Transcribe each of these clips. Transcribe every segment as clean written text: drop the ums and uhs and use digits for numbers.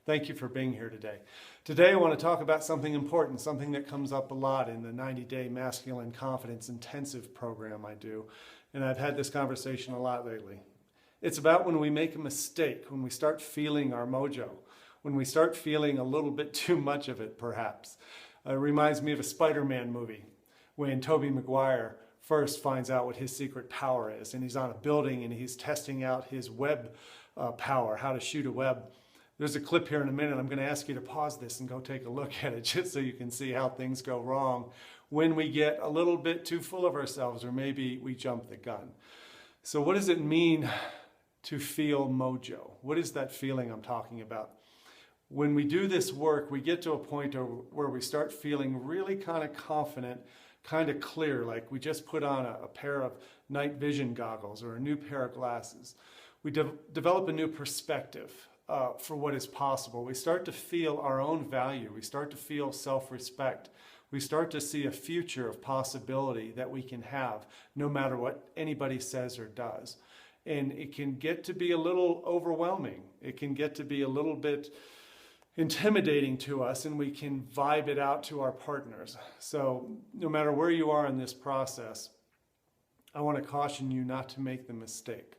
Thank you for being here today. Today I want to talk about something important, something that comes up a lot in the 90-day Masculine Confidence Intensive program I do. And I've had this conversation a lot lately. It's about when we make a mistake, when we start feeling our mojo, when we start feeling a little bit too much of it, perhaps. It reminds me of a Spider-Man movie when Tobey Maguire first finds out what his secret power is. And he's on a building and he's testing out his web power, how to shoot a web. There's a clip here in a minute. I'm going to ask you to pause this and go take a look at it just so you can see how things go wrong when we get a little bit too full of ourselves or maybe we jump the gun. So what does it mean to feel mojo? What is that feeling I'm talking about? When we do this work, we get to a point where we start feeling really kind of confident, kind of clear, like we just put on a pair of night vision goggles or a new pair of glasses. We develop a new perspective for what is possible. We start to feel our own value. We start to feel self-respect. We start to see a future of possibility that we can have no matter what anybody says or does. And it can get to be a little overwhelming. It can get to be a little bit intimidating to us, and we can vibe it out to our partners. So no matter where you are in this process, I want to caution you not to make the mistake.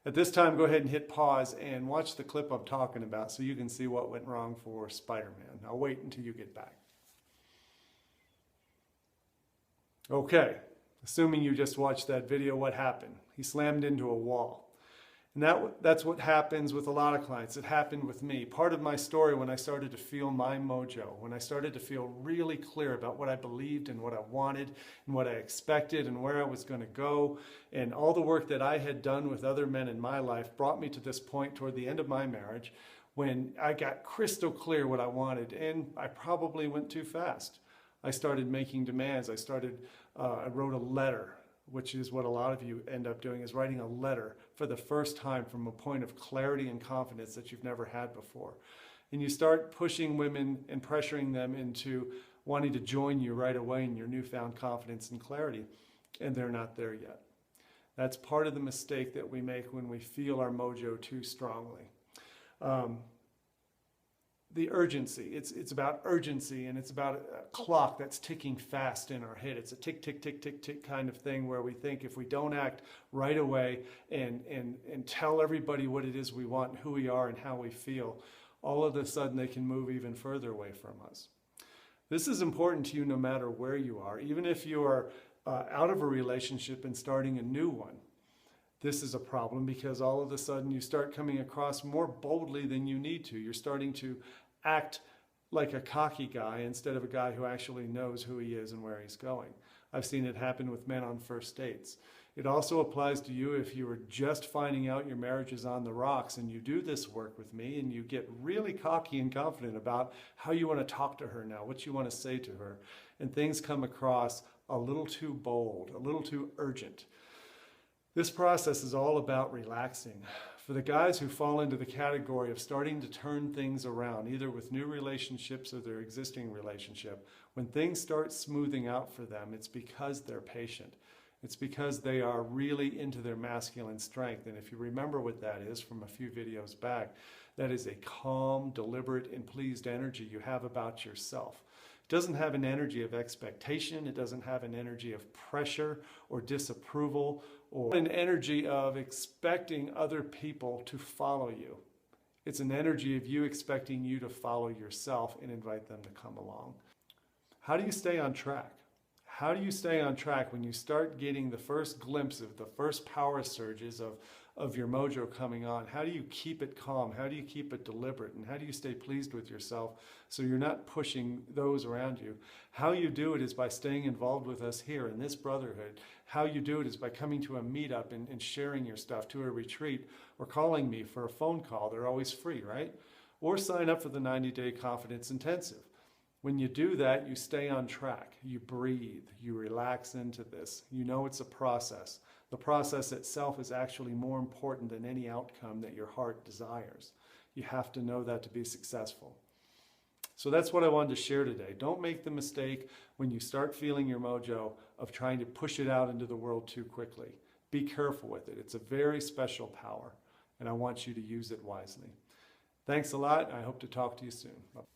At this time, go ahead and hit pause and watch the clip I'm talking about so you can see what went wrong for Spider-Man. I'll wait until you get back. Okay, assuming you just watched that video, what happened? He slammed into a wall. And that's what happens with a lot of clients. It happened with me. Part of my story when I started to feel my mojo, when I started to feel really clear about what I believed and what I wanted and what I expected and where I was going to go, and all the work that I had done with other men in my life brought me to this point toward the end of my marriage when I got crystal clear what I wanted, and I probably went too fast. I started making demands. I wrote a letter, which is what a lot of you end up doing, is writing a letter for the first time from a point of clarity and confidence that you've never had before. And you start pushing women and pressuring them into wanting to join you right away in your newfound confidence and clarity, and they're not there yet. That's part of the mistake that we make when we feel our mojo too strongly. The urgency, it's about urgency, and it's about a clock that's ticking fast in our head. It's a tick, tick, tick, tick, tick kind of thing where we think if we don't act right away and tell everybody what it is we want and who we are and how we feel, all of a sudden they can move even further away from us. This is important to you no matter where you are, even if you are out of a relationship and starting a new one. This is a problem because all of a sudden you start coming across more boldly than you need to. You're starting to act like a cocky guy instead of a guy who actually knows who he is and where he's going. I've seen it happen with men on first dates. It also applies to you if you are just finding out your marriage is on the rocks and you do this work with me and you get really cocky and confident about how you want to talk to her now, what you want to say to her, and things come across a little too bold, a little too urgent. This process is all about relaxing. For the guys who fall into the category of starting to turn things around, either with new relationships or their existing relationship, when things start smoothing out for them, it's because they're patient. It's because they are really into their masculine strength. And if you remember what that is from a few videos back, that is a calm, deliberate, and pleased energy you have about yourself. It doesn't have an energy of expectation. It doesn't have an energy of pressure or disapproval or an energy of expecting other people to follow you. It's an energy of you expecting you to follow yourself and invite them to come along. How do you stay on track? How do you stay on track when you start getting the first glimpse of the first power surges of your mojo coming on? How do you keep it calm? How do you keep it deliberate? And how do you stay pleased with yourself so you're not pushing those around you? How you do it is by staying involved with us here in this brotherhood. How you do it is by coming to a meetup and sharing your stuff, to a retreat, or calling me for a phone call. They're always free, right? Or sign up for the 90-day Confidence Intensive. When you do that, you stay on track, you breathe, you relax into this. You know it's a process. The process itself is actually more important than any outcome that your heart desires. You have to know that to be successful. So that's what I wanted to share today. Don't make the mistake when you start feeling your mojo of trying to push it out into the world too quickly. Be careful with it. It's a very special power, and I want you to use it wisely. Thanks a lot. I hope to talk to you soon. Bye.